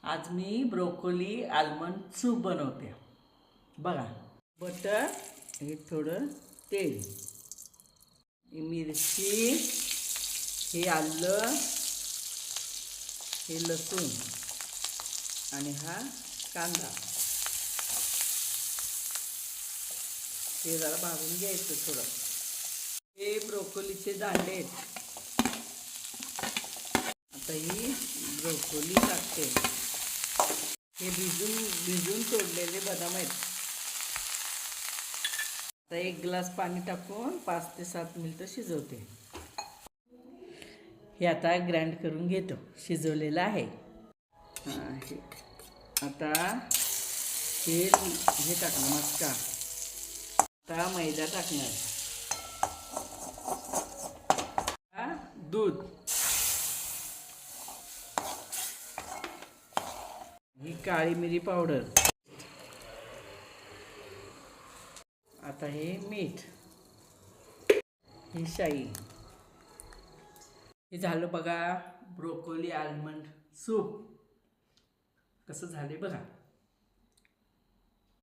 आज मी broccoli almond soup बनवते बघा। बटर, हे थोडं तेल, ही मिरची, हे आलं, हे लसूण आणि हा कांदा, हे जरा भाजून घ्यायचं थोडं। हे ब्रोकोलीचे दांडे आहेत। आता ही ब्रोकोली टाकते। हे भिजून तोडलेले बदाम आहेत। आता 1 ग्लास पाणी टाकून 5 ते 7 मिनिटं शिजवते। हे आता ग्राइंड करून घेतो, शिजवलेलं आहे। आता हे टाकलं मस्का। आता मैदा टाकणार, दूध, ही काळी मिरी पावडर, आता हे मीठ, ही शाई। हे झालं बघा ब्रोकोली आलमंड सूप। कसं झाले बघा।